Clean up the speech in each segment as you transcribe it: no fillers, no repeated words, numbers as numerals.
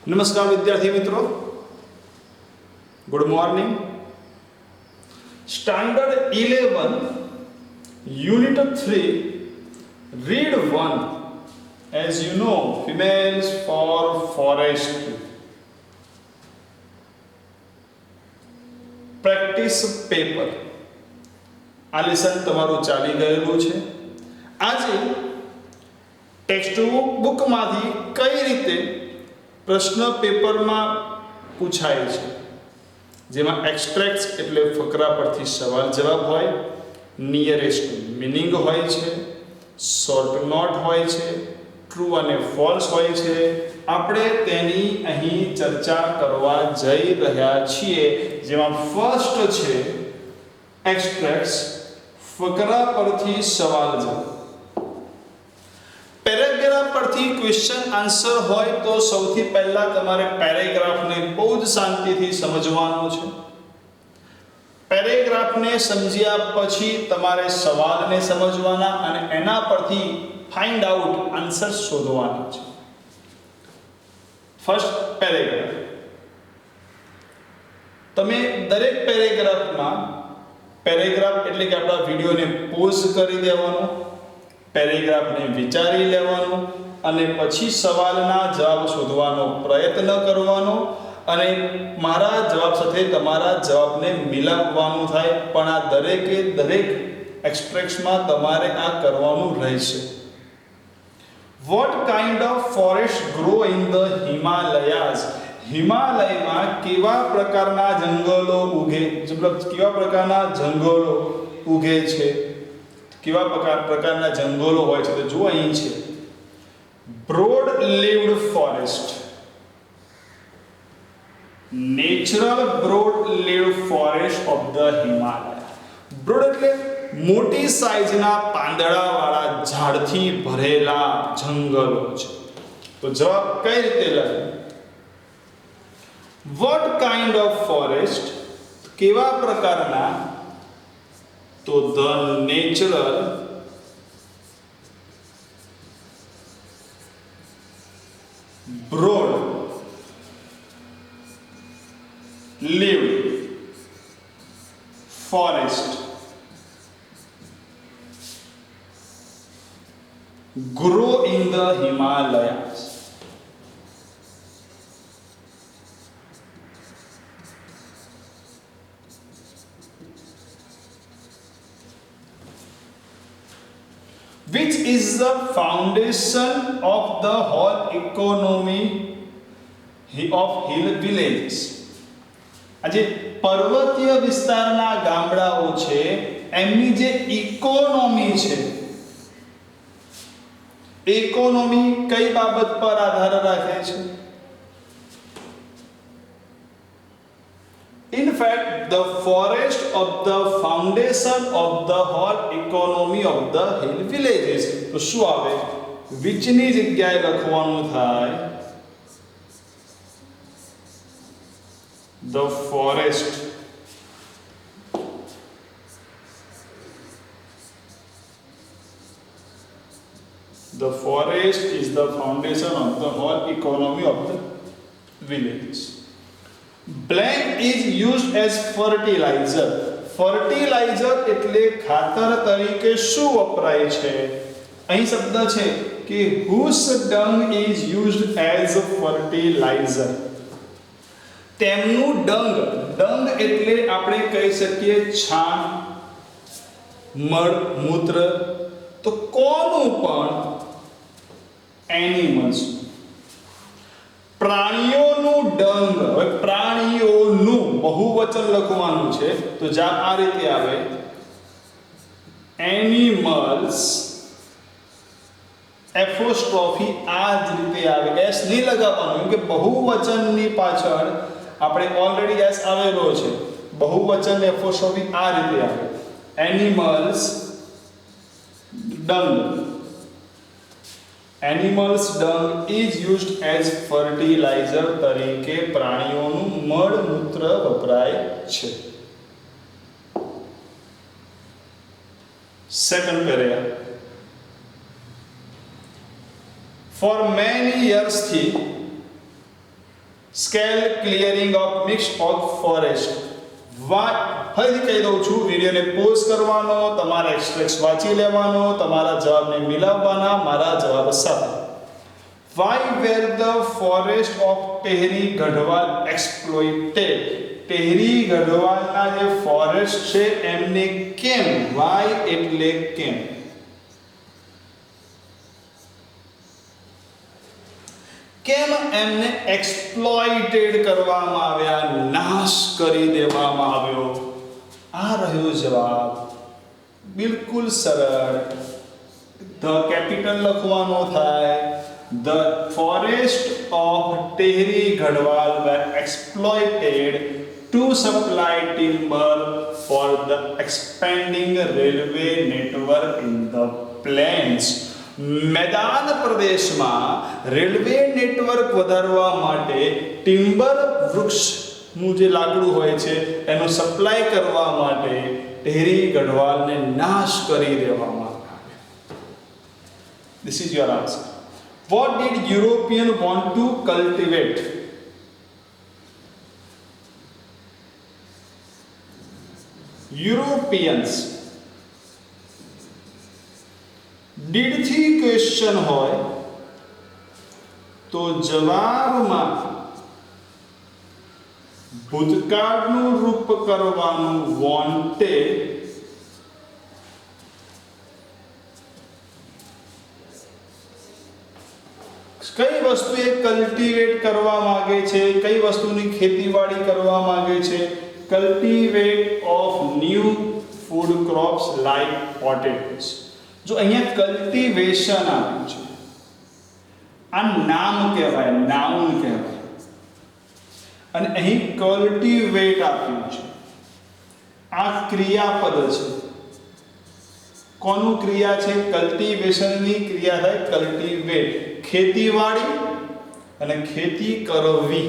નમસ્કાર વિદ્યાર્થી મિત્રો, good morning. Standard 11 unit 3 read 1. as you know, females for forestry. Practice paper આ lesson તમારું ચાલી ગયેલું છે. આજે ટેક્સ્ટ બુકમાંથી કઈ રીતે પ્રશ્ન પેપરમાં પૂછાય છે, જેમાં એક્સ્ટ્રેક્ટ્સ એટલે ફકરા પરથી સવાલ જવાબ હોય, નિયરેસ્ટ મીનિંગ હોય છે, શોર્ટ નોટ હોય છે, ટ્રુ અને ફોલ્સ હોય છે. આપણે તેની અહીં ચર્ચા કરવા જઈ રહ્યા છીએ, જેમાં ફર્સ્ટ છે એક્સ્ટ્રેક્ટ્સ, ફકરા પરથી સવાલ જવાબ. પેરેગ્રાફ પરથી ક્વેશ્ચન આન્સર હોય તો સૌથી પહેલા તમારે પેરેગ્રાફને બહુ જ શાંતિથી સમજવાનું છે. પેરેગ્રાફને સમજ્યા પછી તમારે સવાલને સમજવાના અને એના પરથી ફાઇન્ડ આઉટ આન્સર શોધવાના છે. First paragraph. તમે દરેક પેરેગ્રાફ એટલે કે આપણા વિડીયોને પોઝ કરી દેવાનો, પેરેગ્રાફને વિચારી લેવાનું અને પછી સવાલના જવાબ શોધવાનો પ્રયત્ન કરવાનો અને મારા જવાબ સાથે તમારા જવાબને મિલાવવાનું થાય. પણ આ દરેક એક્સ્ટ્રેક્ટ્સમાં તમારે આ કરવાનું રહેશે. What kind of forest grow in the Himalayas? હિમાલયમાં કેવા પ્રકારના જંગલો ઉગે, કેવા પ્રકારના જંગલો ઉગે છે, કેવા પ્રકારના જંગલો હોય છે. તો જો અહીં છે broad leaved forest, natural broad leaved forest of the Himalaya. Broad એટલે મોટી સાઈઝના પાંદડાવાળા ઝાડથી ભરેલા જંગલો છે. તો જવાબ કઈ રીતે લખે? વોટ કાઇન્ડ ઓફ ફોરેસ્ટ, કેવા પ્રકારના? તો the natural broad lived forest grow in the Himalayas. Which is the foundation of the whole economy of hill villages? આજે પર્વતીય વિસ્તારના ગામડાઓ છે એમની જે ઇકોનોમી છે, ઇકોનોમી કઈ બાબત પર આધાર રાખે છે? In fact, the forest of the foundation of the whole economy of the hill villages. તો શું આવે? which ની જગ્યાએ લખવાનું થાય the forest. The forest is the foundation of the whole economy of the villages. Blank is used as fertilizer. Fertilizer એટલે ખાતર તરીકે શું વપરાય છે? અહીં શબ્દ છે કે whose dung is used as a fertilizer. તેમનું ડંગ એટલે આપણે કહી શકીએ છાણ, મળ, મૂત્ર. તો કોનું? પણ એનિમલ્સ, પ્રાણીઓનું ડંગ. હવે પ્રાણીઓનું બહુવચન લખવાનું છે તો જવાબ આ રીતે આવે એનિમલ્સ, એપોસ્ટ્રોફી આ જ રીતે આવે. એસ નહીં લગાવવાનું, કેમ કે બહુવચનની પાછળ આપણે ઓલરેડી એસ આવેલો છે. બહુવચન એપોસ્ટ્રોફી આ રીતે આવે animals dung. Animals dung is used as fertilizer તરીકે પ્રાણીઓનું મળમૂત્ર વપરાય છે. Second paragraph. For many years થી scale clearing of mixed of forest. ફરીથી કહી દઉં છું, વિડીયોને પોઝ કરવાનો, તમારે એક્સ્ટ્રેક્ટ વાંચી લેવાનો, તમારા જવાબને મિલાવવાના મારા જવાબ સાથે. Why were the forest of Tehri Garhwal exploited? Tehri ગઢવાલના જે ફોરેસ્ટ છે એમને કેમ, why એટલે કેમ, કેમ એમને એક્સપ્લોઇટેડ કરવામાં આવ્યા, નાશ કરી દેવામાં આવ્યો? આ રહ્યો જવાબ. બિલકુલ સરળ. ધ કેપિટલ લખવાનો થાય. The forest of Tehri Garhwal were exploited to supply timber for the expanding railway network in the plains. मैदान प्रदेशમાં રેલવે નેટવર્ક વધારવા માટે ટિમ્બર વૃક્ષનું જે લાકડું હોય છે એનો સપ્લાય કરવા માટે ટેહરી ગઢવાલને નાશ કરી દેવામાં આવ્યો. This is your answer. What did European want to cultivate? Europeans. Did થી ક્વેશ્ચન હોય તો જવાબમાં ભૂતકાળનું રૂપ કરવાનું wanted, કઈ વસ્તુ એ કલ્ટિવેટ કરવા માંગે છે, કઈ વસ્તુની ખેતીવાડી કરવા માંગે છે? Cultivate of new food crops like potatoes. જો અહીંયા કલ્ટિવેશન આપ્યું છે, આ નામ કહેવાય, નાઉન કહેવાય, અને અહીં કલ્ટિવેટ આપ્યું છે, આ ક્રિયાપદ છે. કોનું ક્રિયા છે? કલ્ટિવેશનની ક્રિયા થાય કલ્ટિવેટ, ખેતીવાડી અને ખેતી કરવી.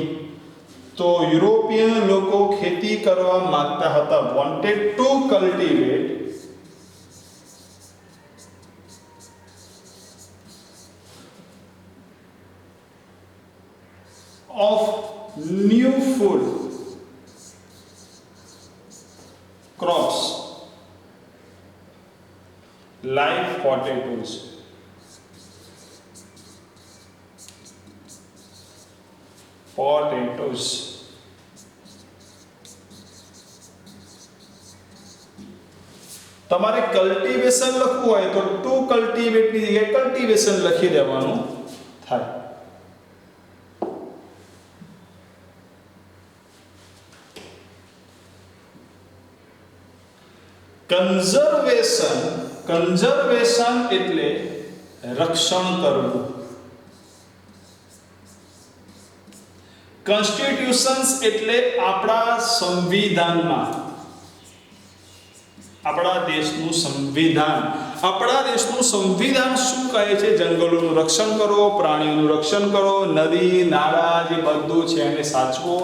તો યુરોપિયન લોકો ખેતી કરવા માંગતા હતા, wanted to cultivate of new food crops like potatoes. Potatoes. તમારે કલ્ટિવેશન લખવું હોય તો ટુ કલ્ટિવેટ ની જગ્યાએ કલ્ટિવેશન લખી દેવાનું થાય. કન્ઝર્વેશન, કન્ઝર્વેશન એટલે રક્ષણ કરવું. કોન્સ્ટિટ્યુશન્સ એટલે આપણા સંવિધાનમાં, આપણા દેશનું સંવિધાન. આપણા દેશનું સંવિધાન શું કહે છે? જંગલોનું રક્ષણ કરો, પ્રાણીઓનું રક્ષણ કરો, નદી નાળા જે બધું છે એને સાચવો.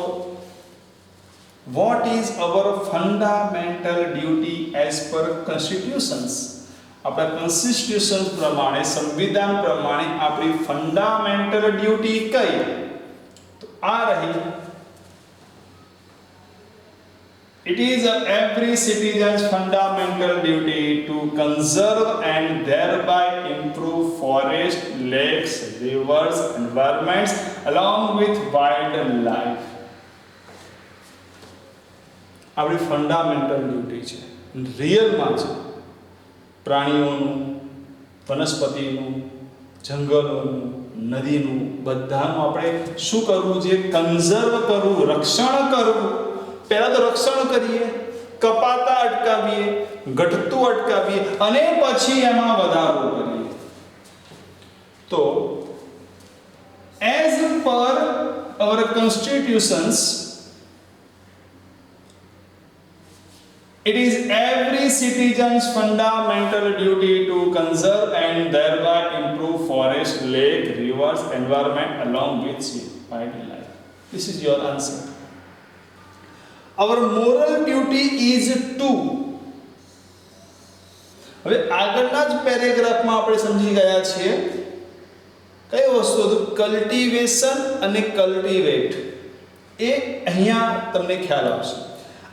What is our fundamental duty as per constitutions? આપણા કોન્સ્ટિટ્યુશન પ્રમાણે, સંવિધાન પ્રમાણે આપણી ફંડામેન્ટલ ડ્યુટી કઈ? તો આ રહી. It is every citizen's fundamental duty to conserve and thereby improve forest, lakes, rivers, environments along with wildlife. આપણી ફંડામેન્ટલ ડ્યુટી છે, રિયલમાં છે. પ્રાણીઓનું, વનસ્પતિનું, જંગલોનું, નદીનું, બધાનું આપણે શું કરવું છે? કન્ઝર્વ કરવું, રક્ષણ કરવું. પહેલા તો રક્ષણ કરીએ, કપાતા અટકાવીએ, ઘટતું અટકાવીએ અને પછી એમાં વધારો કરીએ. તો as per hour કોન્સ્ટિટ્યુશન્સ, it is every citizen's fundamental duty to conserve and thereby improve forest, lake, rivers, environment along with wildlife. This is your answer. Our moral duty is to. હવે આગળના જ પેરેગ્રાફમાં આપણે સમજી ગયા છીએ કઈ વસ્તુ હતું? કલ્ટિવેશન અને કલ્ટિવેટ. એ અહીંયા તમને ખ્યાલ આવશે.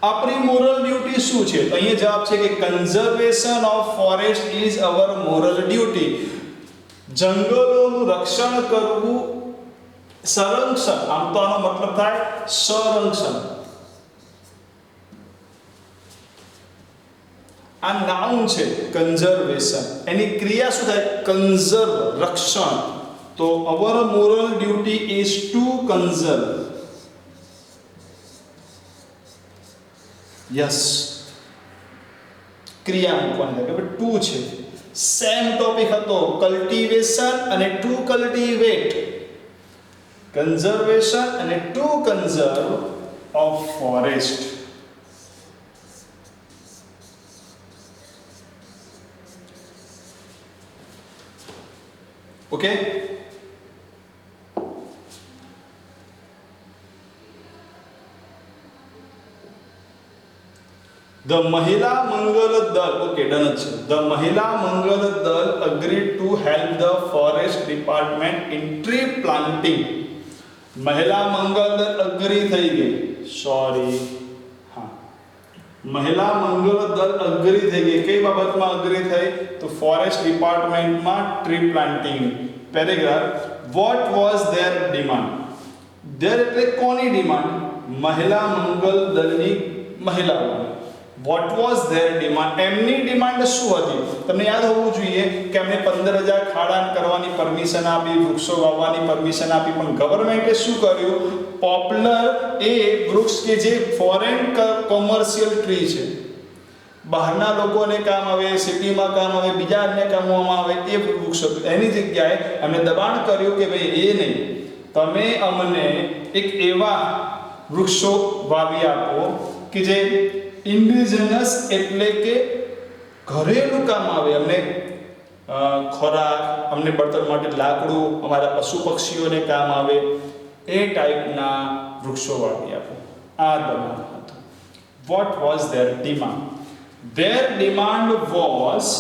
આપણી મોરલ ડ્યુટી શું છે? તો અહીંયા જવાબ છે કે conservation of forest is our moral duty. જંગલોનું રક્ષણ કરવું, સંરક્ષણ, આમ તો આનો મતલબ થાય સંરક્ષણ. આ નાઉન છે કન્ઝર્વેશન, એની ક્રિયા શું થાય? કન્ઝર્વ, રક્ષણ. તો our moral duty is to conserve. Yes, ક્રિયા મૂકવાની કે ટુ છે. સેમ ટોપિક હતો, કલ્ટિવેશન અને ટુ કલ્ટિવેટ. કન્ઝર્વેશન અને to conserve of forest. Okay, The Mahila Mangal Dal, okay, done છે. The Mahila Mangal Dal agreed to help the forest department in tree planting. મહિલા મંગલ દળ agree થઈ ગઈ. Sorry, હા, મહિલા મંગલ દળ અગ્રી થઈ ગઈ. કઈ બાબતમાં અગ્રી થઈ? તો ફોરેસ્ટ ડિપાર્ટમેન્ટમાં tree planting. Paragraph, what was there demand? There એટલે કોની ડિમાન્ડ? મહિલા મંગલ દળની મહિલાઓની. What was there demand? એમની ડિમાન્ડ શું હતી? તમને યાદ હોવું જોઈએ કે એમને 15,000 ખાડા કરવાની પરમિશન આપી, વૃક્ષો વાવવાની પરમિશન આપી, પણ ગવર્મેન્ટે શું કર્યું? પોપ્યુલર એ વૃક્ષ કે જે ફોરેન કોમર્શિયલ ટ્રી છે, બહારના લોકોને કામ આવે, સિટીમાં કામ આવે, બીજા અન્ય કામોમાં આવે, એ વૃક્ષ હતું. એની જગ્યાએ એમને દબાણ કર્યું કે ભાઈ એ નહીં, તમે અમને એક એવા વૃક્ષો વાવી આપો કે જે ઇન્ડિજિનસ એટલે કે ઘરેલું કામ આવે, અમને ખોરાક, અમને બળતણ માટે લાકડું, અમારા પશુ પક્ષીઓને કામ આવે, એ ટાઈપના વૃક્ષો વાવી આપો. આ દબાણ હતું. Vote was there demand? There demand was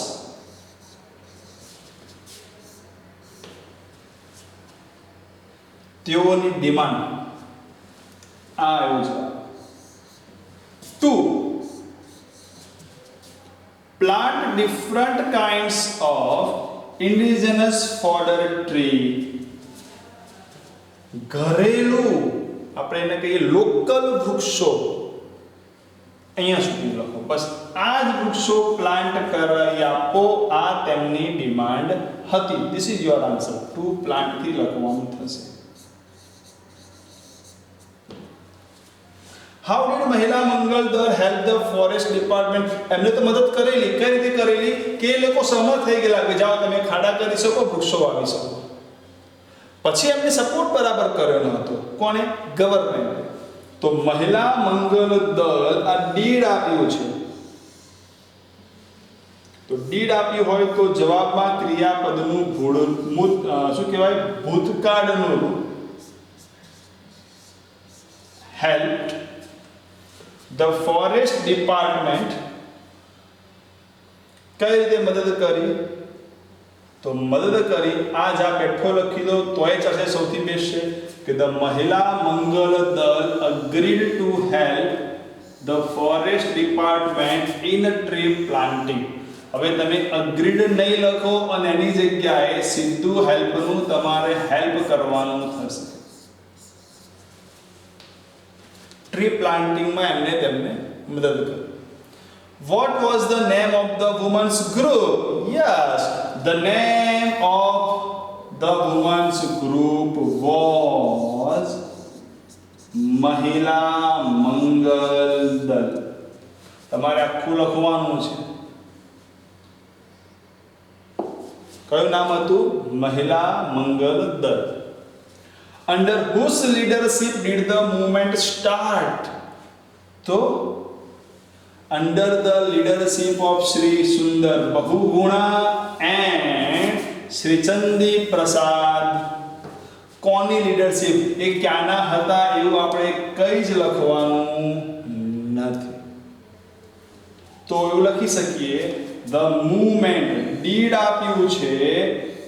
તેઓની ડિમાન્ડ આ એવું છે to plant different kinds of indigenous fodder tree. ઘરેલું, આપણે એને કહીએ લોકલ વૃક્ષો. અહીંયા સુધી લખો બસ. આ જ વૃક્ષો પ્લાન્ટ કરાવી આપો, આ તેમની ડિમાન્ડ હતી. This is your answer. To plant થી લખવાનું થશે. હાઉ ડીડ મહિલા મંગલ દળ હેલ્પ ધ ફોરેસ્ટ ડિપાર્ટમેન્ટ? એમને તો મદદ કરેલી. કઈ રીતે કરેલી? કે એ લોકો સહમત થઈ ગયેલા કે જાઓ તમે ખાડા કરી શકો, વૃક્ષો વાવી શકો. પછી એમને સપોર્ટ બરાબર કર્યો ન હતો. કોને? ગવર્મેન્ટે. તો મહિલા મંગલ દળ આ ડીડ આપ્યું છે. તો ડીડ આપ્યું હોય તો જવાબમાં ક્રિયાપદનું શું કહેવાય? ભૂતકાળનું રૂપ. હેલ્પ્ડ The forest department. કઈ રીતે મદદ કરી? તો મદદ કરી, આ જ આ બેઠો લખી દો તોય ચાલશે. સૌથી બેસ્ટ છે કે ધ મહિલા મંગલ દળ agreed to help the forest department in tree planting. હવે તમે agreed નહીં લખો અને એની જગ્યાએ સીધું હેલ્પનું તમારે હેલ્પ કરવાનું થશે. ટ્રી પ્લાન્ટિંગમાં એમને તેમને મદદ કરી. What was the name of the women's group? Yes, the name of the women's group was મહિલા મંગલ દળ. તમારે આખું લખવાનું છે. કયું નામ હતું? મહિલા મંગલ દળ. Under whose leadership did the movement start? So, under the leadership of Sri Sundar Bahuguna and Sri Chandi Prasad. કોની લીડરશિપ? એ ક્યાંના હતા એવું આપણે કઈ જ લખવાનું નથી. તો એવું લખી શકીએ the movement. ડીડ આપ્યું છે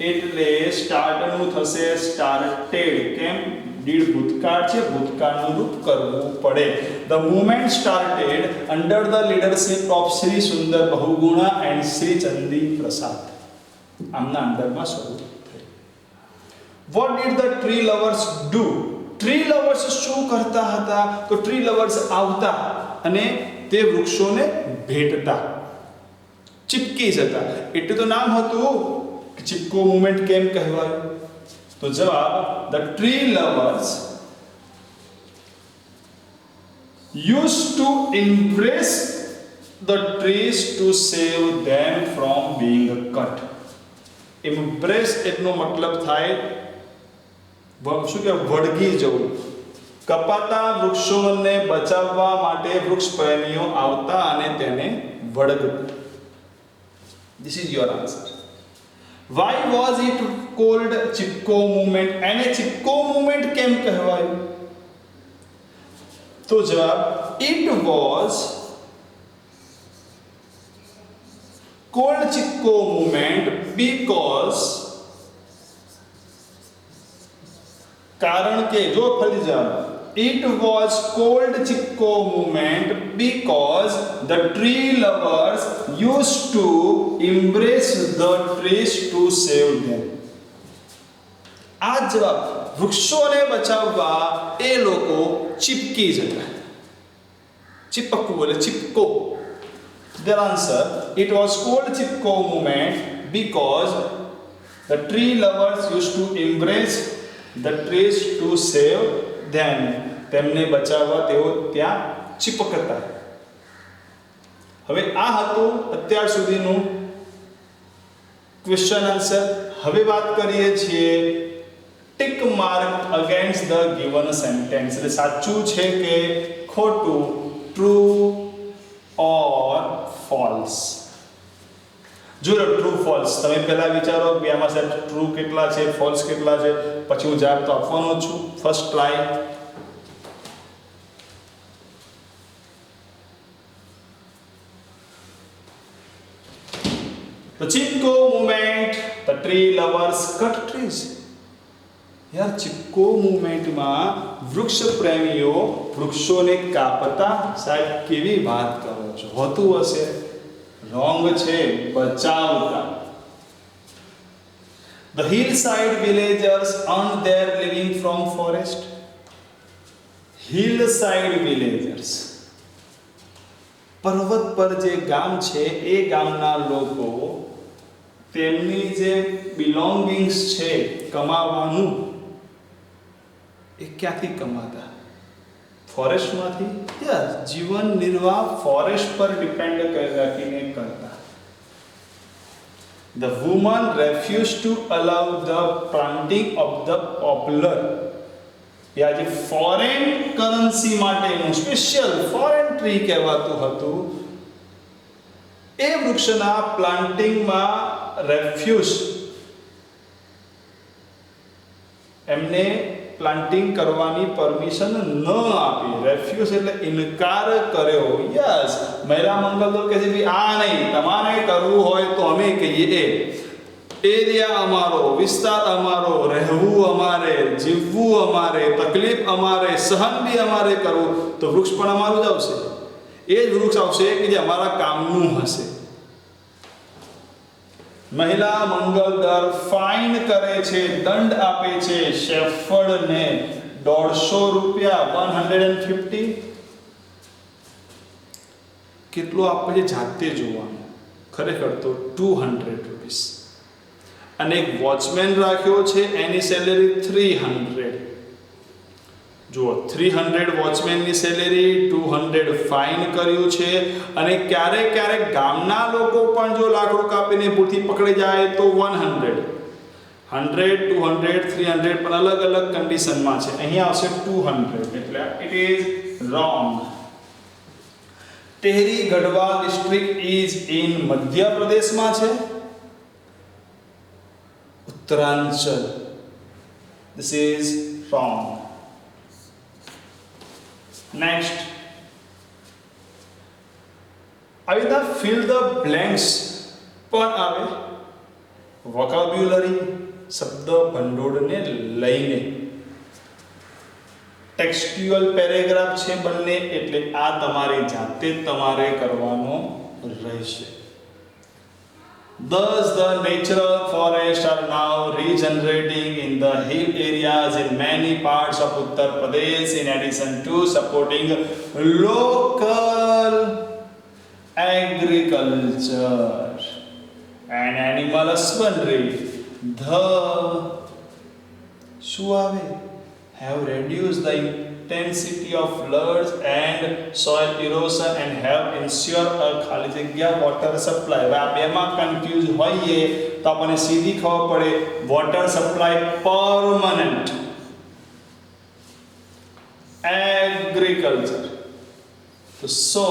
એટલે સ્ટાર્ટ નું થશે સ્ટાર્ટેડ. કેમ? ડીડ ભૂતકાળ છે, ભૂતકાળનું રૂપ કરવું પડે. The movement started under the leadership of Shri Sundar Bahuguna and Shri Chandi Prasad. આમના અંડરમાં શરૂ થઈ. What did the tree lovers do? Tree lovers શું કરતા હતા? તો ટ્રી લવર્સ આવતા અને તે વૃક્ષોને ભેટતા, ચિપકી જતા. એટલે તો નામ હતું કે ચિપકો મૂવમેન્ટ કેમ કહેવાયું? તો જવાબ, the tree lovers used to embrace the trees to save them from being cut. Embrace એટલો મતલબ થાય શું કે વળગી જવું. કપાતા વૃક્ષોને બચાવવા માટે વૃક્ષ પ્રેમીઓ આવતા અને તેને વળગતા. This is your answer. Why was it called Chipko movement? એને ચિપકો મૂવમેન્ટ કેમ કહેવાયું? તો જવાબ, it was called Chipko movement because કારણ કે જો ફરી જવાબ, it was called Chipko movement because the tree lovers used to embrace the trees to save them. આ જવાબ, વૃક્ષોને બચાવવા એ લોકો ચિપકી જતા. ચિપકવું એટલે Chipko. Their answer, it was called Chipko movement because the tree lovers used to embrace the trees to save them. તેમને બચાવવા તેઓ ત્યાં ચિપકતા. હવે આ હતું અત્યાર સુધીનું ક્વેશ્ચન આન્સર. હવે વાત કરીએ છીએ tick mark against the given sentence. એટલે સાચું છે કે ખોટું, ટ્રુ ઓર ફોલ્સ. જો ટ્રુ ફોલ્સ તમે પહેલા વિચારો કે આમાં સાહેબ ટ્રુ કેટલા છે, ફોલ્સ કેટલા છે, પછી હું જવાબ તો આપવાનો જ છું. First try. The Chipko movement, the tree lovers cut trees. યાર ચિપકો મૂવમેન્ટમાં વૃક્ષ પ્રેમીઓ વૃક્ષોને કાપતા. સાહેબ કેવી વાત કરો છો? હોતું હશે, રોંગ છે, બચાવતા. The hillside villagers earn their living from forest. Hillside villagers, પર્વત પર જે ગામ છે એ ગામના લોકો તેમની જે બિલોંગિંગ્સ છે, કમાવાનું, એ ક્યાંથી કમાતા? ફોરેસ્ટમાંથી. યસ, જીવન નિર્વાહ ફોરેસ્ટ પર ડિપેન્ડ રાખીને કરતા. The woman refused to allow the planting of the poplar. યા જે ફોરેન કરન્સી માટેનું સ્પેશિયલ ફોરેન ટ્રી કહેવાતું હતું, એ વૃક્ષના પ્લાન્ટિંગમાં રેફ્યુઝ, એમને પ્લાન્ટિંગ કરવાની પરમિશન ન આપી. રેફ્યુઝ એટલે ઇનકાર કર્યો. યસ, મહિલા મંગલ કહે છે કે આ નહીં, તમારે કરવું હોય તો અમે કહીએ. એરિયા અમારો, વિસ્તાર અમારો, રહેવું અમારે, જીવવું અમારે, તકલીફ અમારે, સહન બી અમારે કરવું, તો વૃક્ષ પણ અમારું જ આવશે. એ જ વૃક્ષ આવશે કે જે અમારા કામનું હશે. મહિલા મંગલ દર ફાઇન કરે છે, દંડ આપે છે શેફર્ડને $150. 150 કેટલું આપે છે જાતે જોવાનું, ખરેખર તો ₹200. અને એક વોચમેન રાખ્યો છે, એની સેલેરી 300. જુઓ, 300 વોચમેનની સેલેરી, 200 ફાઇન કર્યું છે. અને ક્યારેક ક્યારેક ગામના લોકો પણ જો લાકડું કાપીને ભૂલથી પકડી જાય તો 100. 100, 200, 300 પણ અલગ અલગ કન્ડિશનમાં છે. અહીંયા આવશે 200, એટલે it is wrong. Tehri Garhwal district is in મધ્યપ્રદેશમાં છે, Uttaranchal. This is wrong. Next, આવી રીતના fill the blanks પણ આવે. વોકેબ્યુલરી શબ્દ ભંડોળને લઈને ટેક્સ્ચ્યુઅલ પેરેગ્રાફ છે બંને, એટલે આ તમારી જાતે જ તમારે કરવાનો રહેશે. Thus, the natural forests are now regenerating in the hill areas in many parts of Uttar Pradesh, in addition to supporting local agriculture and animal husbandry. The have reduced the intensity of floods and soil erosion and have ensured a ખાલી જગ્યા water supply. હવે આ બેમાં confuse હોઈએ તો આપણને સીધી ખબર પડે water supply permanent agriculture. So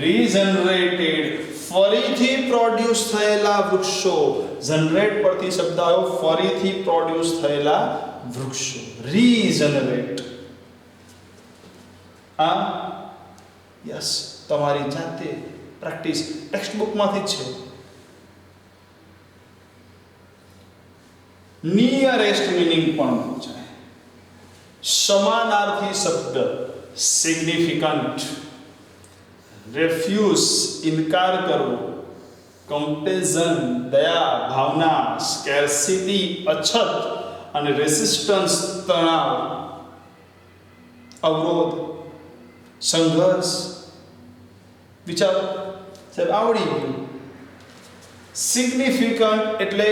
regenerated ફરીથી પ્રોડ્યુસ થયેલા વૃક્ષો, જનરેટ પરથી શબ્દ આવ્યો ફરીથી પ્રોડ્યુસ થયેલા વૃક્ષો, રીજનરેટ. આ યસ તમારી જાતે પ્રેક્ટિસ ટેક્સ્ટ બુકમાંથી જ છે. નિયરેસ્ટ મિનિંગ પણ પૂછાય. સમાનાર્થી શબ્દ સિગ્નિફિકન્ટ, રેફ્યુઝ ઇનકાર કરવો, કમ્પેઝન દયા ભાવના, સ્કેર્સિટી અછત અને રેસિસ્ટન્સ તણાવ અવરોધ સંઘર્ષ. વિચારો સાહેબ આવડી ગયું. સિગ્નિફિકન્ટ એટલે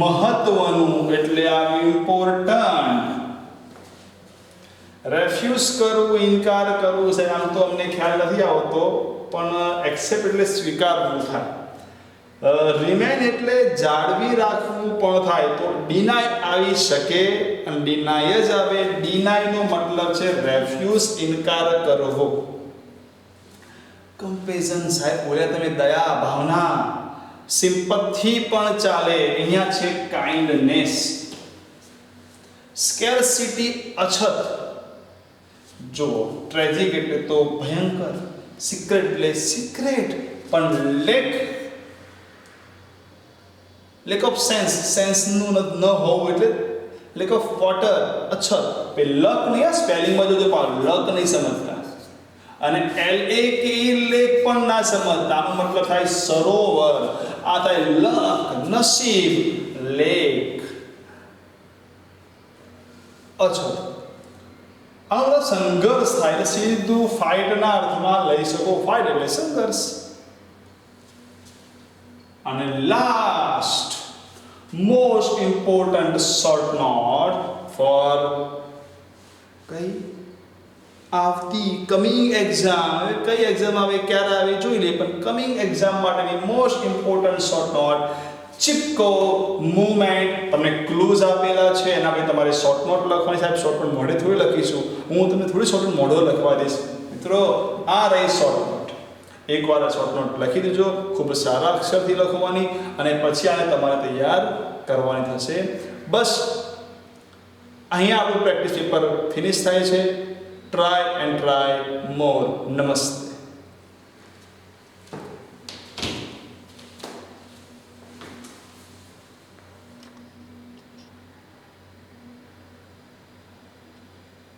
મહત્વનું, એટલે આ ઇમ્પોર્ટન્ટ. રેફ્યુઝ કરવું, ઇનકાર કરવું છે આમ તો અમને ખ્યાલ નથી આવતો, પણ એક્સેપ્ટ એટલે સ્વીકારવું થાય. રિમેન એટલે જાળવી રાખવું પણ થાય. તો ડિનાય આવી શકે અને ડિનાય જ આવે. ડિનાયનો મતલબ છે રેફ્યુઝ, ઇનકાર કરવો. કમ્પેઝન સાહેબ બોલ્યા તમે દયા ભાવના, સિમ્પથી પણ ચાલે, અહીંયા છે કાઇન્ડનેસ. સ્કેર્સિટી અછત, જો ટ્રેજિક એટલે તો ભયંકર, સિક્રેટ એટલે સિક્રેટ, પણ લેક ઓફ સેન્સનું ન હોવું એટલે લેક ઓફ વોટર, અછત. લક નહીં, સ્પેલિંગમાં જો લક નહીં સમજતા, અને LAK લેક પણ ના સમજતા. આનો મતલબ થાય સરોવર, આ થાય લક, નસીબ, લેક, અછત. આનો સંઘર્ષ થાય એટલે સીધું ફાઇટના અર્થમાં લઈ શકો. ફાઇટ એટલે સંઘર્ષ. અને last most important short note for કઈ આવતી કમિંગ એક્ઝામ. કઈ એક્ઝામ આવે, ક્યારે આવે જોઈ લે, પણ કમિંગ એક્ઝામ માટેની most important short not Chipko movement. તમને ક્લૂઝ આપેલા છે, એના પછી તમારે શોર્ટ નોટ લખવાની. સાહેબ શોર્ટ નોટ મોઢે થોડી લખીશું, હું તમને થોડી શોર્ટ નોટ મોઢો લખવા દઈશ. મિત્રો આ રહી શોર્ટ નોટ. એકવાર આ શોર્ટ નોટ લખી દેજો, ખૂબ સારા અક્ષરથી લખવાની, અને પછી આને તમારે તૈયાર કરવાની થશે. બસ અહીંયા આપણું પ્રેક્ટિસ પેપર ફિનિશ થાય છે. ટ્રાય એન્ડ ટ્રાય મોર. નમસ્તે.